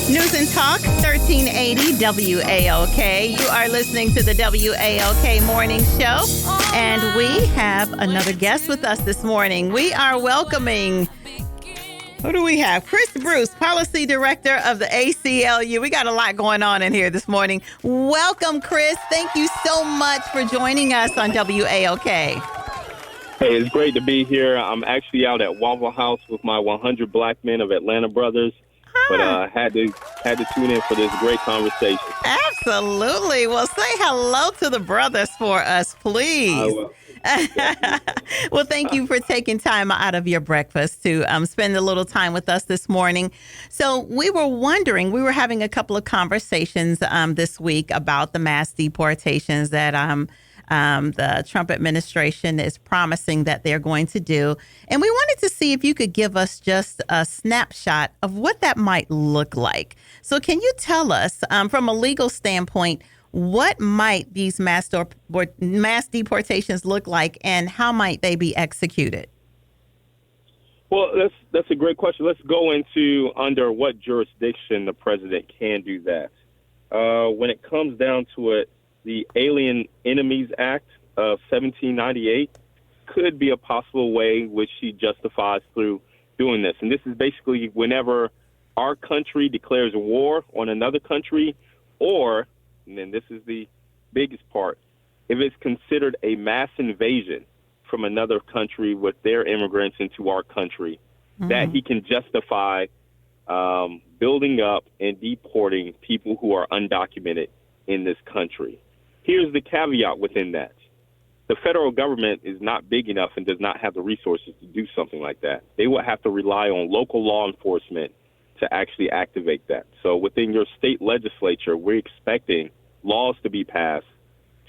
News and Talk, 1380 WAOK. You are listening to the WAOK Morning Show, and we have another guest with us this morning. We are welcoming, who do we have? Chris Bruce, Policy Director of the ACLU. We got a lot going on in here this morning. Welcome, Chris. Thank you so much for joining us on WAOK. Hey, it's great to be here. I'm actually out at Waffle House with my 100 Black Men of Atlanta brothers. But had to tune in for this great conversation. Absolutely. Well, say hello to the brothers for us, please. I will. Well, thank you for taking time out of your breakfast to spend a little time with us this morning. So we were wondering, we were having a couple of conversations this week about the mass deportations that the Trump administration is promising that they're going to do. And we wanted to see if you could give us just a snapshot of what that might look like. So can you tell us, from a legal standpoint, what might these mass deportations look like and how might they be executed? Well, that's a great question. Let's go into under what jurisdiction the president can do that. When it comes down to it, the Alien Enemies Act of 1798 could be a possible way which he justifies through doing this. And this is basically whenever our country declares war on another country, or, and then this is the biggest part, if it's considered a mass invasion from another country with their immigrants into our country, that he can justify building up and deporting people who are undocumented in this country. Here's the caveat within that. The federal government is not big enough and does not have the resources to do something like that. They will have to rely on local law enforcement to actually activate that. So within your state legislature, we're expecting laws to be passed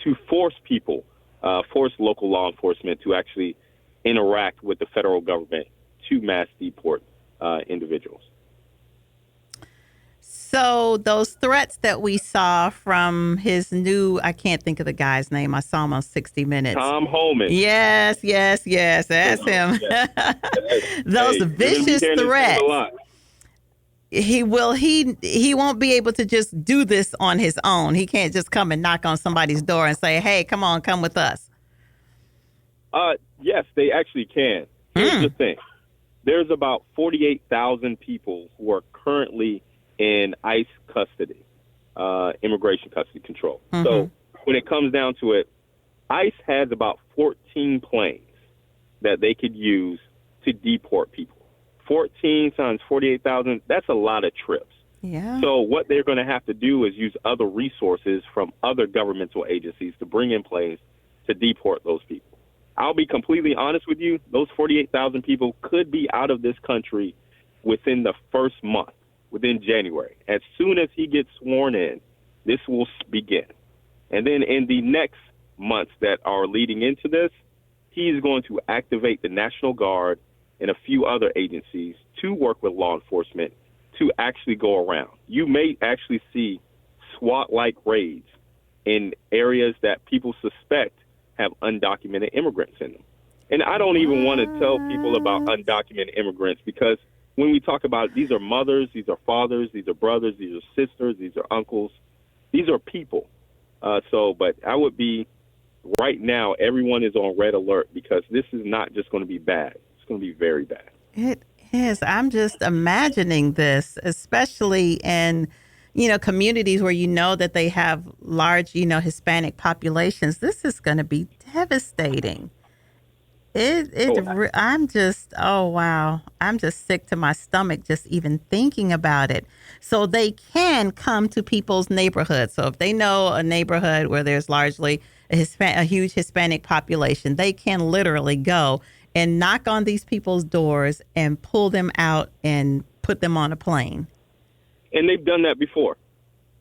to force people, force local law enforcement to actually interact with the federal government to mass deport individuals. So those threats that we saw from his new, I can't think of the guy's name. I saw him on 60 Minutes. Tom Homan. Yes. That's him. Those vicious threats. He won't be able to just do this on his own. He can't just come and knock on somebody's door and say, hey, come with us. Yes, they actually can. Here's the thing. There's about 48,000 people who are currently in ICE custody, immigration custody control. So when it comes down to it, ICE has about 14 planes that they could use to deport people. 14 times 48,000, that's a lot of trips. Yeah. So what they're going to have to do is use other resources from other governmental agencies to bring in planes to deport those people. I'll be completely honest with you, those 48,000 people could be out of this country within the first month. Within January. As soon as he gets sworn in, this will begin. And then in the next months that are leading into this, he's going to activate the National Guard and a few other agencies to work with law enforcement to actually go around. You may actually see SWAT-like raids in areas that people suspect have undocumented immigrants in them. And I don't even want to tell people about undocumented immigrants because when we talk about these are mothers, these are fathers, these are brothers, these are sisters, these are uncles, these are people. But I would be right now, everyone is on red alert because this is not just going to be bad. It's going to be very bad. It is. I'm just imagining this, especially in, communities where that they have large, Hispanic populations. This is going to be devastating. I'm just sick to my stomach just even thinking about it. So they can come to people's neighborhoods. So if they know a neighborhood where there's largely a huge Hispanic population, they can literally go and knock on these people's doors and pull them out and put them on a plane. And they've done that before.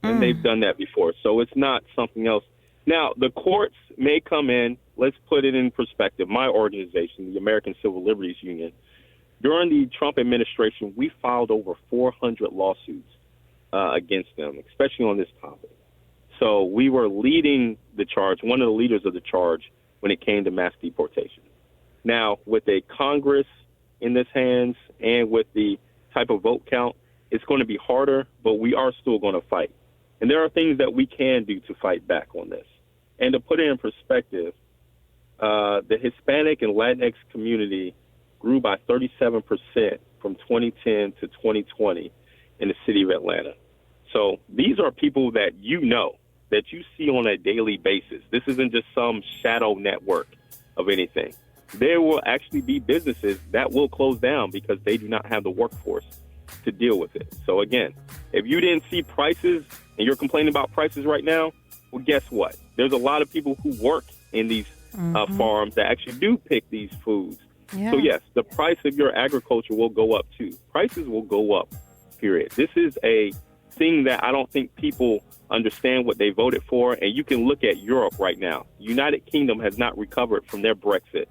So it's not something else. Now, the courts may come in. Let's put it in perspective. My organization, the American Civil Liberties Union, during the Trump administration, we filed over 400 lawsuits against them, especially on this topic. So we were leading the charge, one of the leaders of the charge when it came to mass deportation. Now, with a Congress in this hands and with the type of vote count, it's going to be harder, but we are still going to fight. And there are things that we can do to fight back on this. And to put it in perspective, the Hispanic and Latinx community grew by 37% from 2010 to 2020 in the city of Atlanta. So these are people that that you see on a daily basis. This isn't just some shadow network of anything. There will actually be businesses that will close down because they do not have the workforce to deal with it. So again, if you didn't see prices and you're complaining about prices right now, well, guess what? There's a lot of people who work in these farms that actually do pick these foods. Yeah. So yes, the price of your agriculture will go up too. Prices will go up, period. This is a thing that I don't think people understand what they voted for. And you can look at Europe right now. United Kingdom has not recovered from their Brexit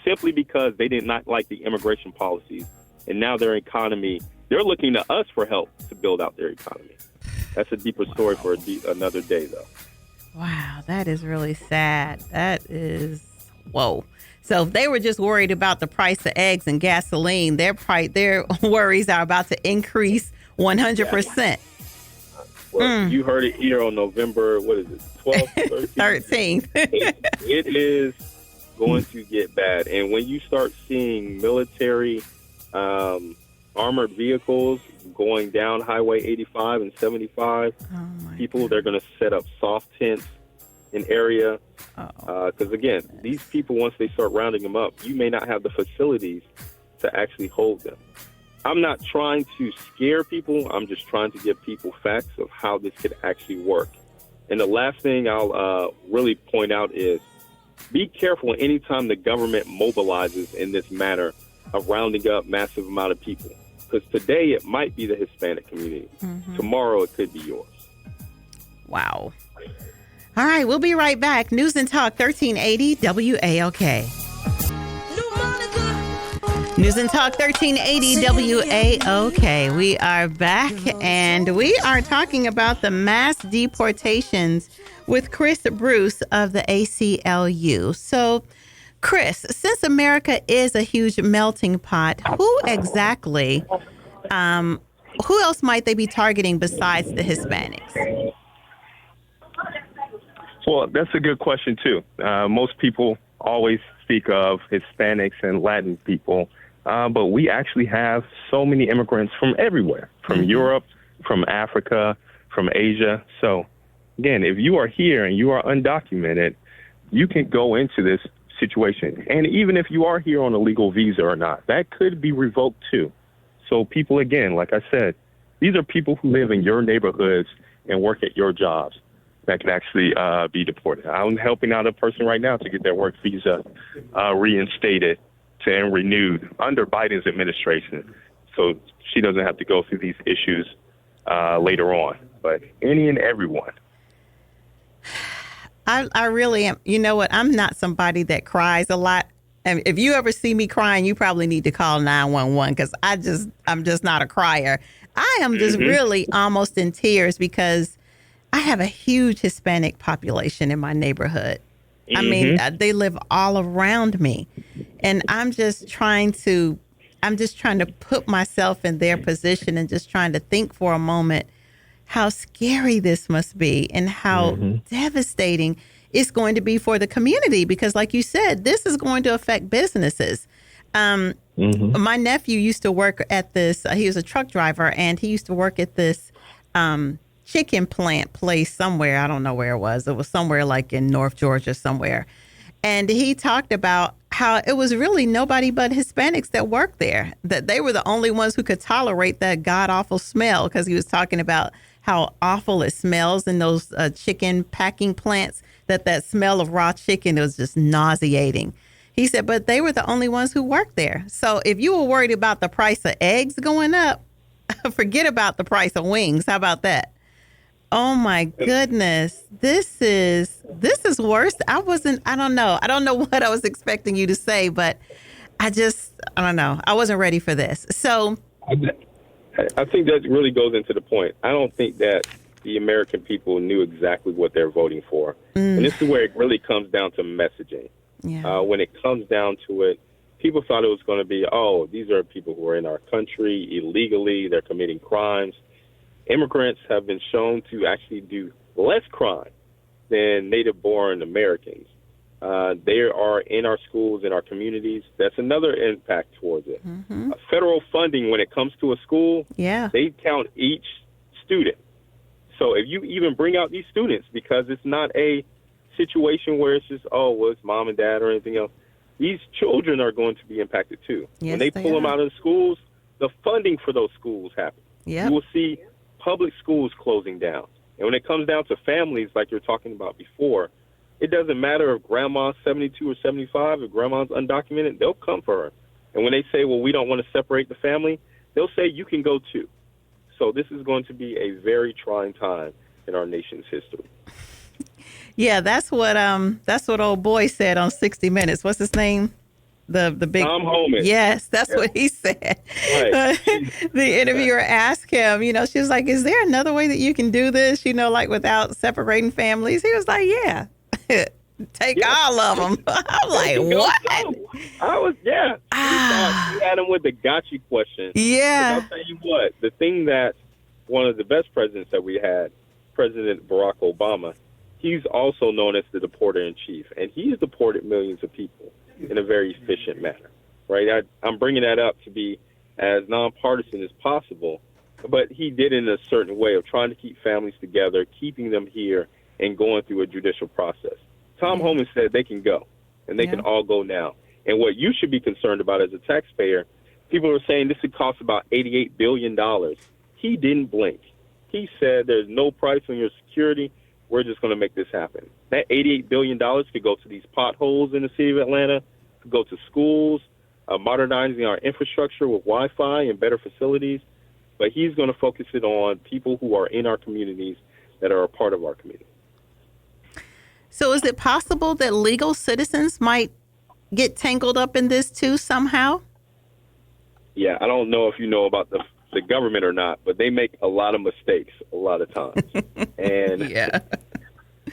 simply because they did not like the immigration policies. And now their economy, they're looking to us for help to build out their economy. That's a deeper story for another day, though. Wow, that is really sad. That is, whoa. So if they were just worried about the price of eggs and gasoline, their worries are about to increase 100%. Well, you heard it here on November, what is it, 12th, 13th? It is going to get bad. And when you start seeing military armored vehicles going down Highway 85 and 75, they're going to set up soft tents in area. Because, again, these people, once they start rounding them up, you may not have the facilities to actually hold them. I'm not trying to scare people. I'm just trying to give people facts of how this could actually work. And the last thing I'll really point out is be careful anytime the government mobilizes in this manner of rounding up massive amount of people. Because today it might be the Hispanic community. Tomorrow it could be yours. Wow. All right, we'll be right back. News and Talk 1380 WAOK. News and Talk 1380 WAOK. We are back and we are talking about the mass deportations with Chris Bruce of the ACLU. So, Chris, since America is a huge melting pot, who else might they be targeting besides the Hispanics? Well, that's a good question, too. Most people always speak of Hispanics and Latin people. But we actually have so many immigrants from everywhere, from Europe, from Africa, from Asia. So, again, if you are here and you are undocumented, you can go into this situation. And even if you are here on a legal visa or not, that could be revoked too. So people, again, like I said, these are people who live in your neighborhoods and work at your jobs that can actually be deported. I'm helping out a person right now to get their work visa reinstated and renewed under Biden's administration, so she doesn't have to go through these issues later on. But any and everyone. I really am. You know what? I'm not somebody that cries a lot. And if you ever see me crying, you probably need to call 911 because I'm just not a crier. I am just really almost in tears because I have a huge Hispanic population in my neighborhood. I mean, they live all around me. And I'm just trying to put myself in their position and just trying to think for a moment how scary this must be and how devastating it's going to be for the community. Because like you said, this is going to affect businesses. My nephew used to work at this. He was a truck driver and he used to work at this chicken plant place somewhere. I don't know where it was. It was somewhere like in North Georgia somewhere. And he talked about how it was really nobody but Hispanics that worked there, that they were the only ones who could tolerate that god awful smell, because he was talking about how awful it smells in those chicken packing plants, that smell of raw chicken was just nauseating. He said, but they were the only ones who worked there. So if you were worried about the price of eggs going up, forget about the price of wings. How about that? Oh my goodness. This is worse. I don't know what I was expecting you to say, but I don't know. I wasn't ready for this. So I think that really goes into the point. I don't think that the American people knew exactly what they're voting for. And this is where it really comes down to messaging. Yeah. When it comes down to it, people thought it was going to be, oh, these are people who are in our country illegally, they're committing crimes. Immigrants have been shown to actually do less crime than native-born Americans. They are in our schools, in our communities. That's another impact towards it. Federal funding, when it comes to a school, they count each student. So if you even bring out these students, because it's not a situation where it's just, oh, well, it's mom and dad or anything else, these children are going to be impacted too. When they pull them out of the schools, the funding for those schools happens. You will see public schools closing down. And when it comes down to families, like you're talking about before, it doesn't matter if grandma's 72 or 75, if grandma's undocumented, they'll come for her. And when they say, well, we don't want to separate the family, they'll say, you can go too. So this is going to be a very trying time in our nation's history. Yeah, that's what old boy said on 60 Minutes. What's his name? The big Tom Homan. Yes, that's what he said. Right. The interviewer asked him, she was like, is there another way that you can do this, like without separating families? He was like, yeah. Take all of them. I'm like, what? I was, He had him with the gotcha question. Yeah. I'll tell you what, the thing that one of the best presidents that we had, President Barack Obama, he's also known as the deporter-in-chief, and he's deported millions of people in a very efficient manner, right? I'm bringing that up to be as nonpartisan as possible, but he did it in a certain way of trying to keep families together, keeping them here, and going through a judicial process. Tom Homan said they can go, and they can all go now. And what you should be concerned about as a taxpayer, people are saying this would cost about $88 billion. He didn't blink. He said there's no price on your security. We're just going to make this happen. That $88 billion could go to these potholes in the city of Atlanta, could go to schools, modernizing our infrastructure with Wi-Fi and better facilities. But he's going to focus it on people who are in our communities that are a part of our community. So is it possible that legal citizens might get tangled up in this too somehow? Yeah, I don't know if you know about the government or not, but they make a lot of mistakes a lot of times. And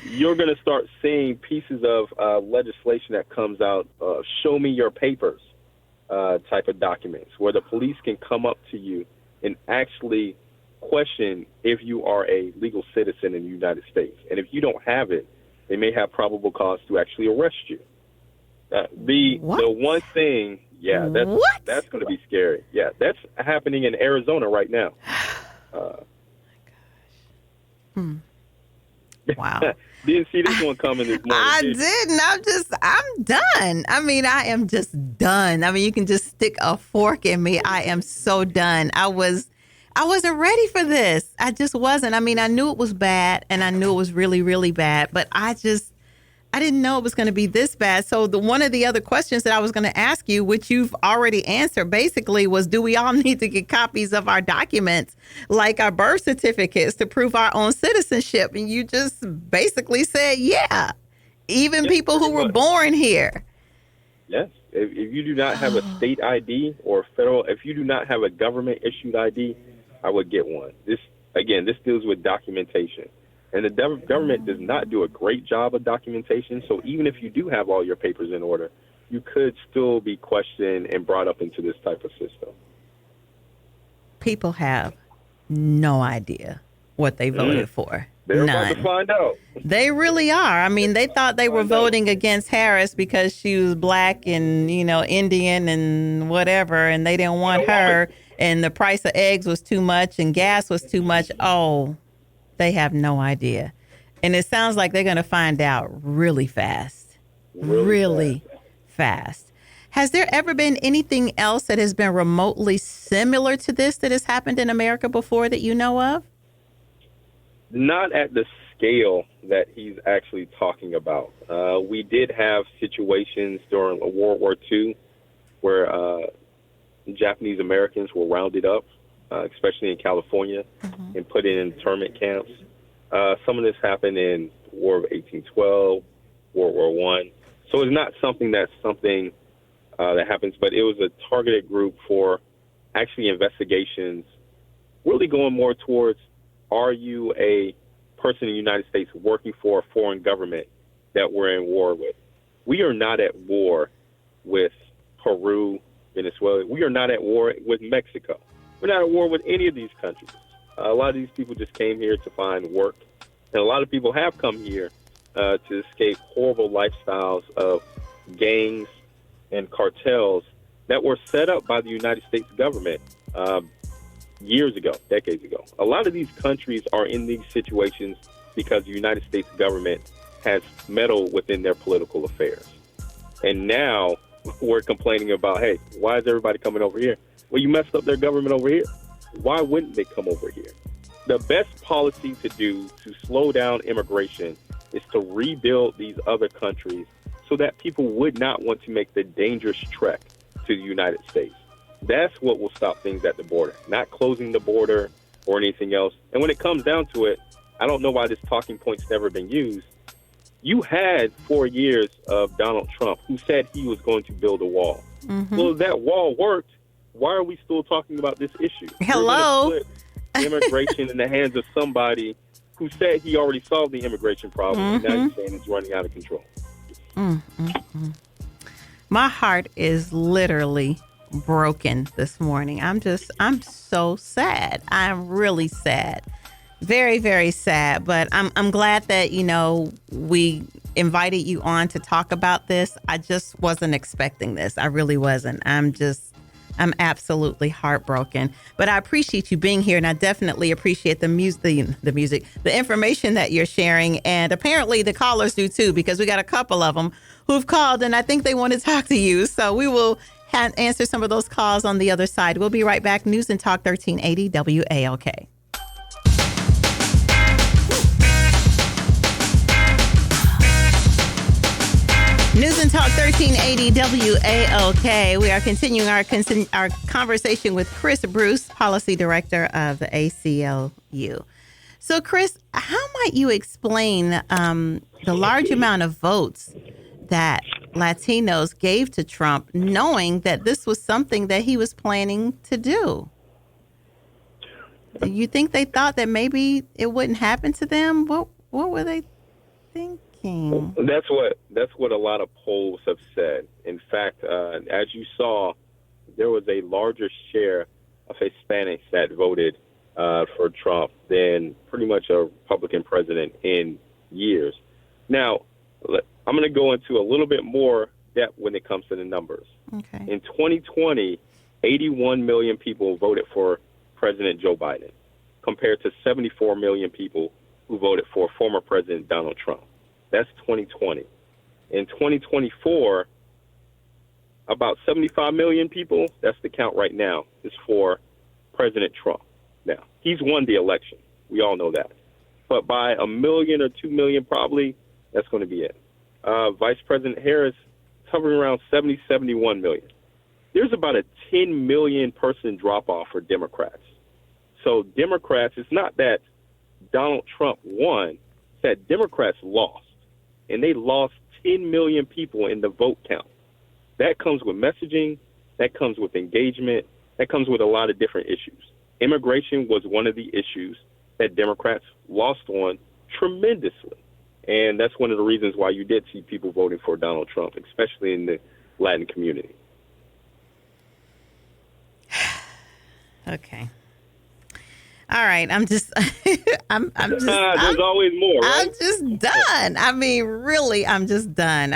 you're going to start seeing pieces of legislation that comes out, show me your papers type of documents, where the police can come up to you and actually question if you are a legal citizen in the United States. And if you don't have it, they may have probable cause to actually arrest you. The one thing, that's going to be scary. Yeah, that's happening in Arizona right now. Wow. Didn't see this one coming this morning. I didn't. I'm done. I mean, I am just done. I mean, you can just stick a fork in me. I am so done. I wasn't ready for this. I just wasn't. I mean, I knew it was bad, and I knew it was really, really bad, but I didn't know it was going to be this bad. So one of the other questions that I was going to ask you, which you've already answered basically, was do we all need to get copies of our documents, like our birth certificates, to prove our own citizenship? And you just basically said, yeah, even people who were born here. Yes. If you do not have a state ID or federal, if you do not have a government issued ID, I would get one. This deals with documentation. And the government does not do a great job of documentation. So even if you do have all your papers in order, you could still be questioned and brought up into this type of system. People have no idea what they voted for. They're about to find out. They really are. I mean, they thought they were voting against Harris because she was black and, Indian and whatever, and they didn't want her, and the price of eggs was too much and gas was too much. Oh, they have no idea. And it sounds like they're going to find out really fast. Really fast. Has there ever been anything else that has been remotely similar to this that has happened in America before that you know of? Not at the scale that he's actually talking about. We did have situations during World War II where Japanese Americans were rounded up, especially in California, and put in internment camps. Some of this happened in War of 1812, World War I. So it's not something that happens, but it was a targeted group for actually investigations, really going more towards, are you a person in the United States working for a foreign government that we're in war with? We are not at war with Peru, Venezuela. We are not at war with Mexico. We're not at war with any of these countries. A lot of these people just came here to find work. And a lot of people have come here to escape horrible lifestyles of gangs and cartels that were set up by the United States government years ago, decades ago. A lot of these countries are in these situations because the United States government has meddled within their political affairs. And now we're complaining about, hey, why is everybody coming over here? Well, you messed up their government over here. Why wouldn't they come over here? The best policy to do to slow down immigration is to rebuild these other countries so that people would not want to make the dangerous trek to the United States. That's what will stop things at the border, not closing the border or anything else. And when it comes down to it, I don't know why this talking point's never been used. You had 4 years of Donald Trump who said he was going to build a wall. Mm-hmm. Well, if that wall worked, why are we still talking about this issue? Hello? You're gonna put immigration in the hands of somebody who said he already solved the immigration problem, and now you're saying it's running out of control. My heart is literally broken this morning. I'm so sad. I'm really sad. Very, very sad. But I'm glad that, we invited you on to talk about this. I just wasn't expecting this. I really wasn't. I'm absolutely heartbroken. But I appreciate you being here, and I definitely appreciate the music, the information that you're sharing. And apparently the callers do too, because we got a couple of them who've called, and I think they want to talk to you. So we will answer some of those calls on the other side. We'll be right back. News and Talk 1380 WAOK. News and Talk 1380 WAOK. We are continuing our conversation with Chris Bruce, Policy Director of the ACLU. So, Chris, how might you explain the large amount of votes that Latinos gave to Trump, knowing that this was something that he was planning to do? Do you think they thought that maybe it wouldn't happen to them? What were they thinking? That's what a lot of polls have said. In fact, as you saw, there was a larger share of Hispanics that voted for Trump than pretty much a Republican president in years. Now, I'm going to go into a little bit more depth when it comes to the numbers. Okay. In 2020, 81 million people voted for President Joe Biden, compared to 74 million people who voted for former President Donald Trump. That's 2020. In 2024, about 75 million people, that's the count right now, is for President Trump. Now, he's won the election. We all know that. But by 1 million or 2 million probably, that's going to be it. Vice President Harris is hovering around 70, 71 million. There's about a 10 million person drop-off for Democrats. So Democrats, it's not that Donald Trump won, it's that Democrats lost. And they lost 10 million people in the vote count. That comes with messaging. That comes with engagement. That comes with a lot of different issues. Immigration was one of the issues that Democrats lost on tremendously. And that's one of the reasons why you did see people voting for Donald Trump, especially in the Latin community. Okay. All right, I'm just There's always more, right? I'm just done. I mean, really, I'm just done.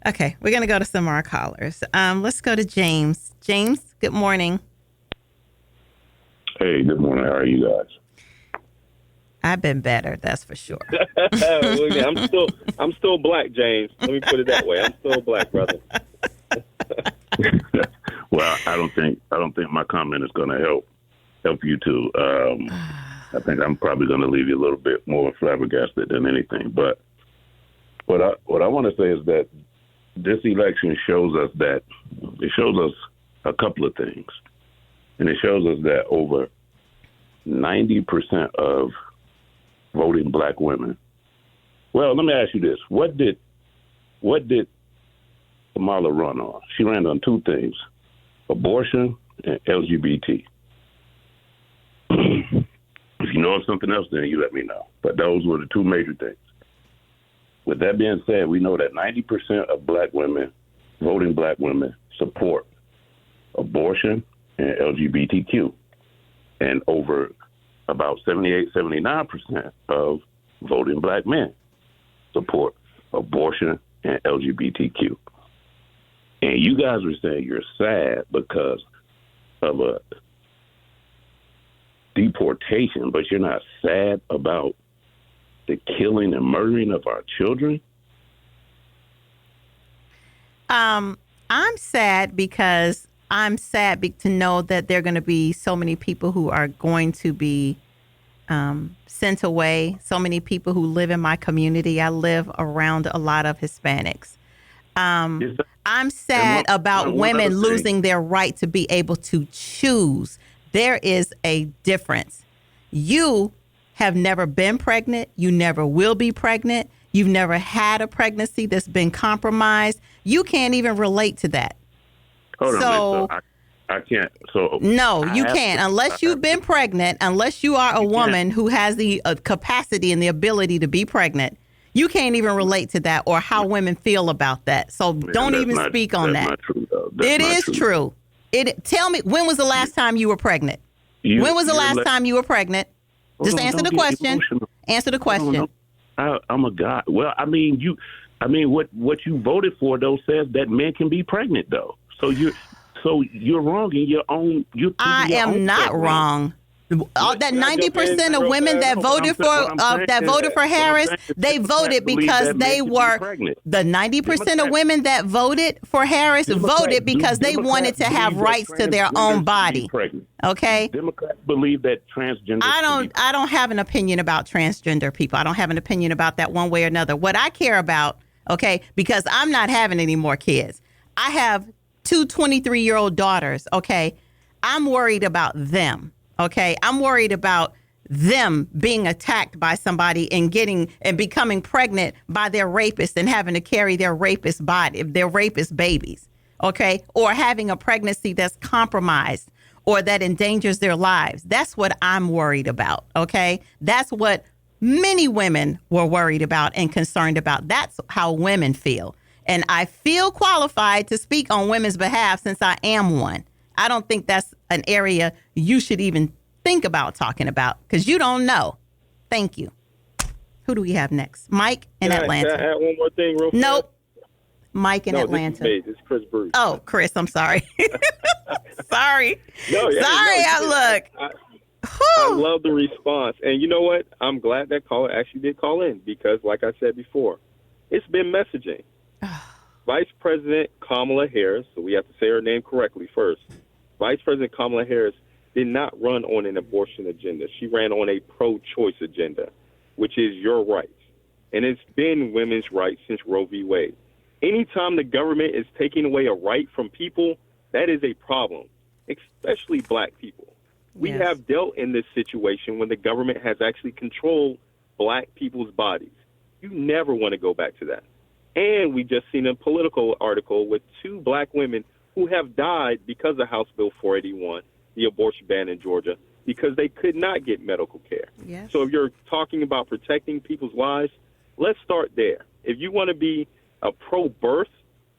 Okay, we're going to go to some of our callers. Let's go to James. James, good morning. Hey, good morning. How are you guys? I've been better, that's for sure. Well, yeah, I'm still black, James. Let me put it that way. I'm still black, brother. Well, I don't think my comment is going to help you too. I think I'm probably going to leave you a little bit more flabbergasted than anything. But what I want to say is that this election shows us a couple of things, and it shows us that over 90% of voting black women. Well, let me ask you this: what did Kamala run on? She ran on two things: abortion and LGBT. If you know of something else, then you let me know. But those were the two major things. With that being said, we know that 90% of black women voting black women support abortion and LGBTQ. And over about 78-79% of voting black men support abortion and LGBTQ. And you guys are saying you're sad because of a deportation, but you're not sad about the killing and murdering of our children? I'm sad because to know that there are going to be so many people who are going to be sent away, so many people who live in my community. I live around a lot of Hispanics. I'm sad about women losing their right to be able to choose. There is a difference. You have never been pregnant. You never will be pregnant. You've never had a pregnancy that's been compromised. You can't even relate to that. Hold on, so I can't. So no, you can't unless you've been pregnant. Unless you are a woman who has the capacity and the ability to be pregnant, you can't even relate to that or how women feel about that. So don't even speak on that. Not true, though. It is true. Tell me, when was the last time you were pregnant? When was the last time you were pregnant? Just answer the question. Answer the question. I'm a guy. Well, I mean, what you voted for though says that men can be pregnant though. So you're wrong in your own. I am not wrong. That 90% of women that voted for Harris, they voted because they were the 90% of women that voted for Harris voted because they wanted to have rights to their own body. Okay. Democrats believe that transgender. I don't have an opinion about transgender people. I don't have an opinion about that one way or another. What I care about, okay, because I'm not having any more kids. I have two 23-year-old daughters. Okay, I'm worried about them. Okay, I'm worried about them being attacked by somebody and becoming pregnant by their rapist and having to carry their rapist babies. Okay, or having a pregnancy that's compromised or that endangers their lives. That's what I'm worried about. Okay, that's what many women were worried about and concerned about. That's how women feel. And I feel qualified to speak on women's behalf since I am one. I don't think that's an area you should even think about talking about because you don't know. Thank you. Who do we have next? Mike in Atlanta. Can I add one more thing real quick? Nope. Mike in Atlanta. This is Chris Bruce. Oh, Chris, I'm sorry. Sorry. I love the response. And you know what? I'm glad that caller actually did call in because, like I said before, it's been messaging. Vice President Kamala Harris, so we have to say her name correctly first. Vice President Kamala Harris did not run on an abortion agenda. She ran on a pro-choice agenda, which is your rights. And it's been women's rights since Roe v. Wade. Anytime the government is taking away a right from people, that is a problem, especially black people. We have dealt in this situation when the government has actually controlled black people's bodies. You never want to go back to that. And we just seen a political article with two black women who have died because of House Bill 481, the abortion ban in Georgia, because they could not get medical care. Yes. So if you're talking about protecting people's lives, let's start there. If you want to be a pro-birth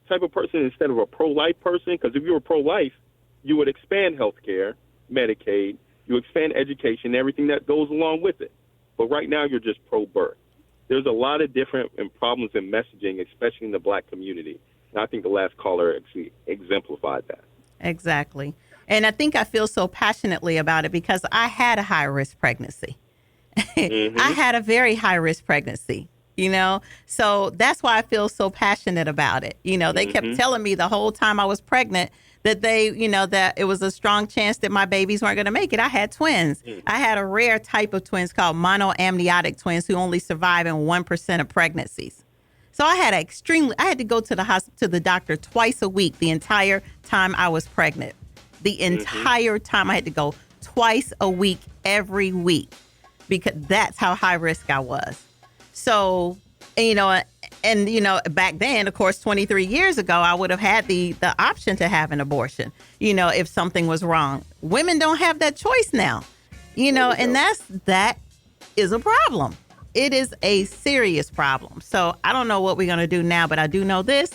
type of person instead of a pro-life person, because if you were pro-life, you would expand health care, Medicaid, you expand education, everything that goes along with it. But right now, you're just pro-birth. There's a lot of different problems in messaging, especially in the black community. And I think the last caller actually exemplified that. Exactly. And I think I feel so passionately about it because I had a high-risk pregnancy. Mm-hmm. I had a very high-risk pregnancy, So that's why I feel so passionate about it. They kept telling me the whole time I was pregnant that that it was a strong chance that my babies weren't going to make it. I had twins. I had a rare type of twins called monoamniotic twins who only survive in 1% of pregnancies. So I had I had to go to the doctor twice a week the entire time I was pregnant. The entire time I had to go twice a week, every week, because that's how high risk I was. So, back then, of course, 23 years ago, I would have had the option to have an abortion, if something was wrong. Women don't have that choice now, and that is a problem. It is a serious problem. So I don't know what we're going to do now, but I do know this.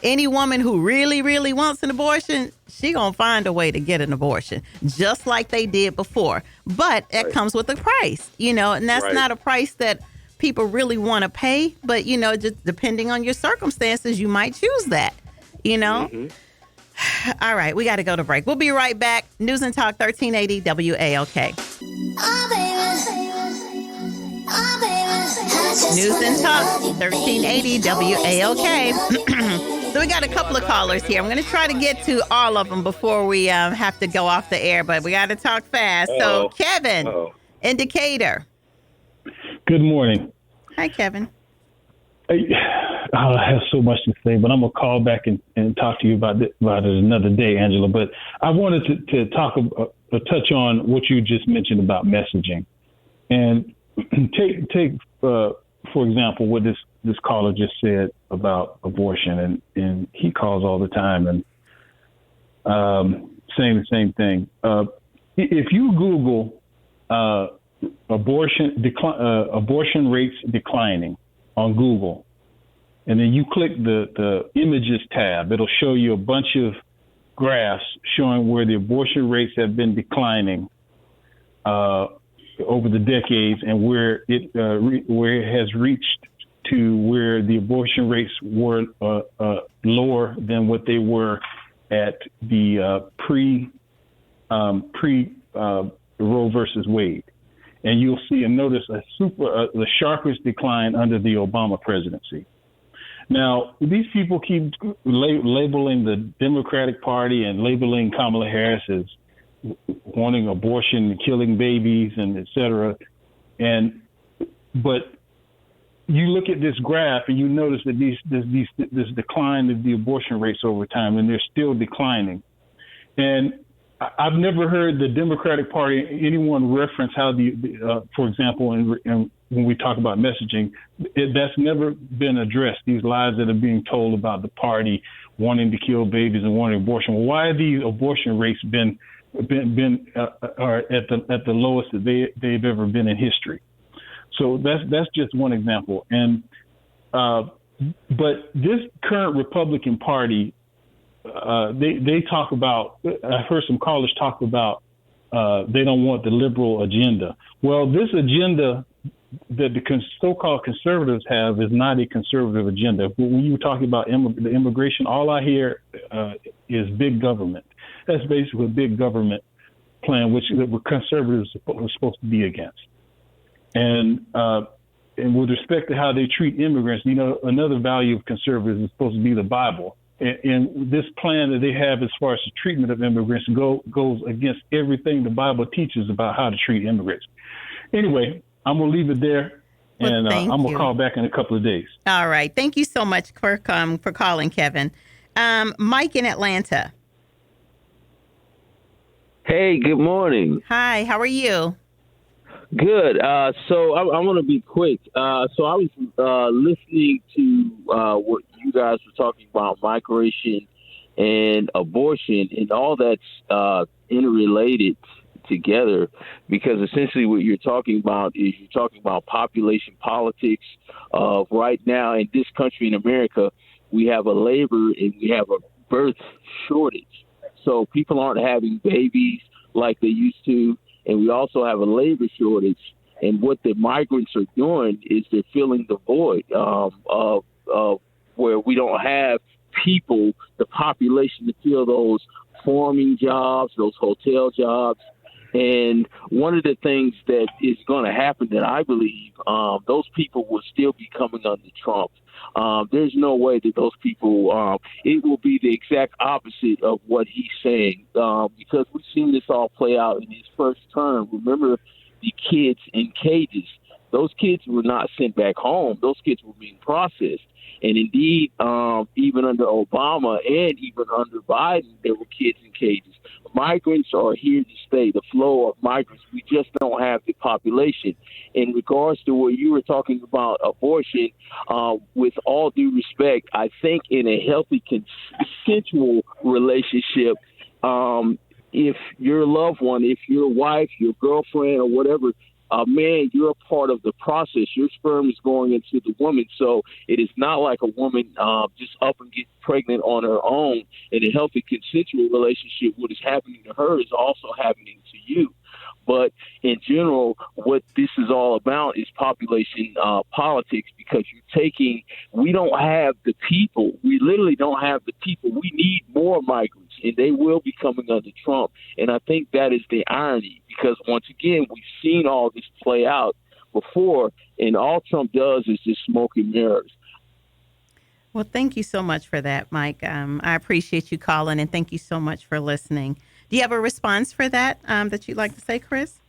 Any woman who really, really wants an abortion, she gonna find a way to get an abortion, just like they did before. But that comes with a price, and that's not a price that people really want to pay. But, just depending on your circumstances, you might choose that, All right, we got to go to break. We'll be right back. News and Talk 1380 WAOK. News and Talk 1380 WAOK. So we got a couple of callers here. I'm going to try to get to all of them before we have to go off the air, but we got to talk fast. So Kevin, in Decatur. Good morning. Hi, Kevin. I have so much to say, but I'm going to call back and talk to you about it another day, Angela. But I wanted to talk touch on what you just mentioned about messaging. And take for example, what this caller just said about abortion, and he calls all the time and saying the same thing. If you Google abortion rates declining on Google, and then you click the images tab, it'll show you a bunch of graphs showing where the abortion rates have been declining over the decades, and where it has reached to where the abortion rates were lower than what they were at the pre Roe versus Wade. And you'll see and notice the sharpest decline under the Obama presidency. Now, these people keep labeling the Democratic Party and labeling Kamala Harris as wanting abortion, killing babies, and et cetera. But you look at this graph and you notice that this decline of the abortion rates over time, and they're still declining. And I've never heard the Democratic Party, anyone reference how for example, and when we talk about messaging, that's never been addressed. These lies that are being told about the party wanting to kill babies and wanting abortion. Well, why are these abortion rates are at the lowest that they've ever been in history? So that's just one example. And but this current Republican Party, they talk about. I've heard some callers talk about they don't want the liberal agenda. Well, this agenda that the so-called conservatives have is not a conservative agenda. When you were talking about the immigration, all I hear is big government. That's basically a big government plan, which the conservatives are supposed to be against. And with respect to how they treat immigrants, another value of conservatives is supposed to be the Bible. And this plan that they have as far as the treatment of immigrants goes against everything the Bible teaches about how to treat immigrants. Anyway, I'm going to leave it there, and I'm going to call back in a couple of days. All right. Thank you so much for calling, Kevin. Mike in Atlanta. Hey, good morning. Hi, how are you? Good. So I'm going to be quick. So I was listening to what you guys were talking about, migration and abortion, and all that's interrelated together, because essentially what you're talking about is you're talking about population politics. Right now in this country, in America, we have a labor and we have a birth shortage. So people aren't having babies like they used to. And we also have a labor shortage. And what the migrants are doing is they're filling the void of where we don't have people, the population, to fill those farming jobs, those hotel jobs. And one of the things that is going to happen that I believe those people will still be coming under Trump. There's no way that those people, it will be the exact opposite of what he's saying, because we've seen this all play out in his first term. Remember the kids in cages. Those kids were not sent back home. Those kids were being processed. And indeed, even under Obama and even under Biden, there were kids in cages. Migrants are here to stay, the flow of migrants. We just don't have the population. In regards to what you were talking about abortion, with all due respect, I think in a healthy, consensual relationship, if your loved one, if your wife, your girlfriend, or whatever, man, you're a part of the process. Your sperm is going into the woman. So it is not like a woman just up and gets pregnant on her own. In a healthy consensual relationship, what is happening to her is also happening to you. But in general, what this is all about is population politics, because we don't have the people. We literally don't have the people. We need more migrants, and they will be coming under Trump. And I think that is the irony, because once again, we've seen all this play out before, and all Trump does is just smoke and mirrors. Well, thank you so much for that, Mike. I appreciate you calling, and thank you so much for listening. Do you have a response for that that you'd like to say, Chris?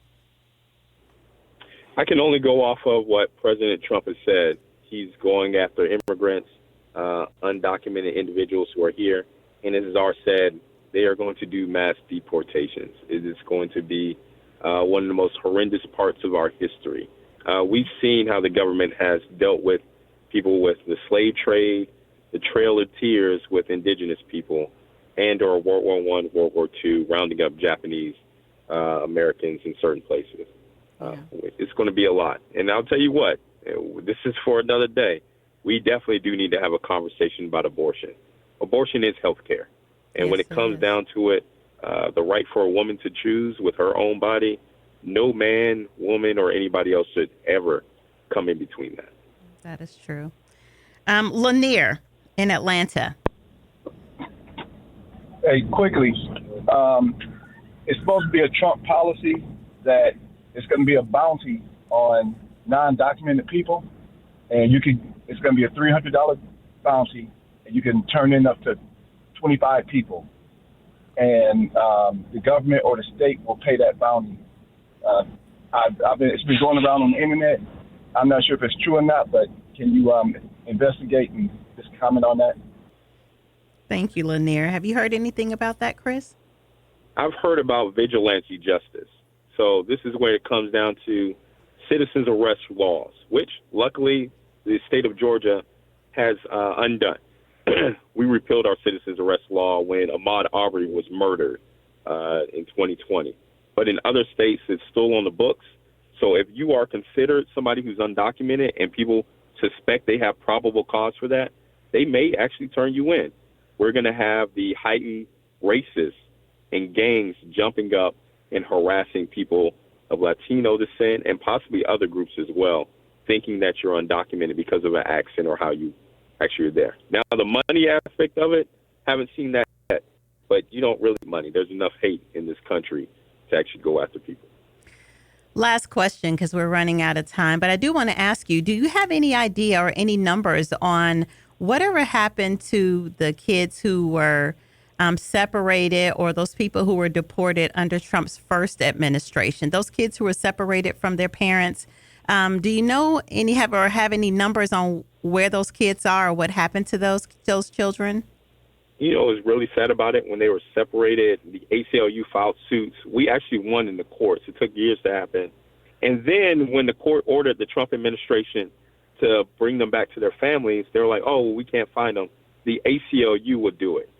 I can only go off of what President Trump has said. He's going after immigrants, undocumented individuals who are here. And as Czar said, they are going to do mass deportations. It is going to be one of the most horrendous parts of our history. We've seen how the government has dealt with people with the slave trade, the Trail of Tears with indigenous people, and or World War I, World War II, rounding up Japanese Americans in certain places. It's going to be a lot. And I'll tell you what, this is for another day. We definitely do need to have a conversation about abortion. Abortion is health care. And Yes, when it comes down to it, the right for a woman to choose with her own body, no man, woman, or anybody else should ever come in between that. That is true. Lanier in Atlanta. Hey, quickly, it's supposed to be a Trump policy that it's going to be a bounty on non-documented people, and it's going to be a $300 bounty, and you can turn in up to 25 people, and the government or the state will pay that bounty. It's been going around on the internet. I'm not sure if it's true or not, but can you investigate and just comment on that? Thank you, Lanier. Have you heard anything about that, Chris? I've heard about vigilante justice. So this is where it comes down to citizens arrest laws, which luckily the state of Georgia has undone. We repealed our citizens arrest law when Ahmaud Arbery was murdered in 2020. But in other states, it's still on the books. So if you are considered somebody who's undocumented and people suspect they have probable cause for that, they may actually turn you in. We're going to have the heightened racists and gangs jumping up and harassing people of Latino descent and possibly other groups as well, thinking that you're undocumented because of an accent or how you actually are there. Now, the money aspect of it, haven't seen that yet, but you don't really need money. There's enough hate in this country to actually go after people. Last question, because we're running out of time, but I do want to ask you, do you have any idea or any numbers on whatever happened to the kids who were separated, or those people who were deported under Trump's first administration, those kids who were separated from their parents? Do you know have any numbers on where those kids are or what happened to those children? You know, it was really sad about it when they were separated. The ACLU filed suits. We actually won in the courts. It took years to happen. And then when the court ordered the Trump administration to bring them back to their families, they were like, oh, we can't find them. The ACLU would do it.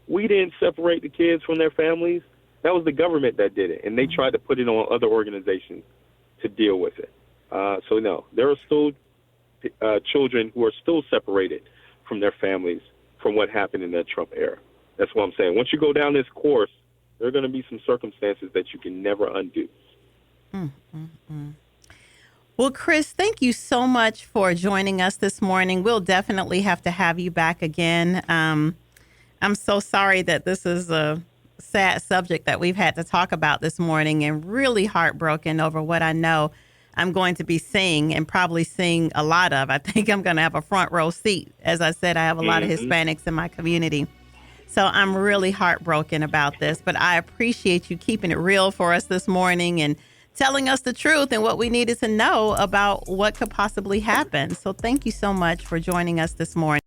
We didn't separate the kids from their families. That was the government that did it. And they tried to put it on other organizations to deal with it. So, no, there are still children who are still separated from their families from what happened in that Trump era. That's what I'm saying. Once you go down this course, there are going to be some circumstances that you can never undo. Well, Chris, thank you so much for joining us this morning. We'll definitely have to have you back again. I'm so sorry that this is a sad subject that we've had to talk about this morning, and really heartbroken over what I know I'm going to be seeing, and probably seeing a lot of. I think I'm going to have a front row seat. As I said, I have a lot of Hispanics in my community. So I'm really heartbroken about this, but I appreciate you keeping it real for us this morning and telling us the truth and what we needed to know about what could possibly happen. So thank you so much for joining us this morning.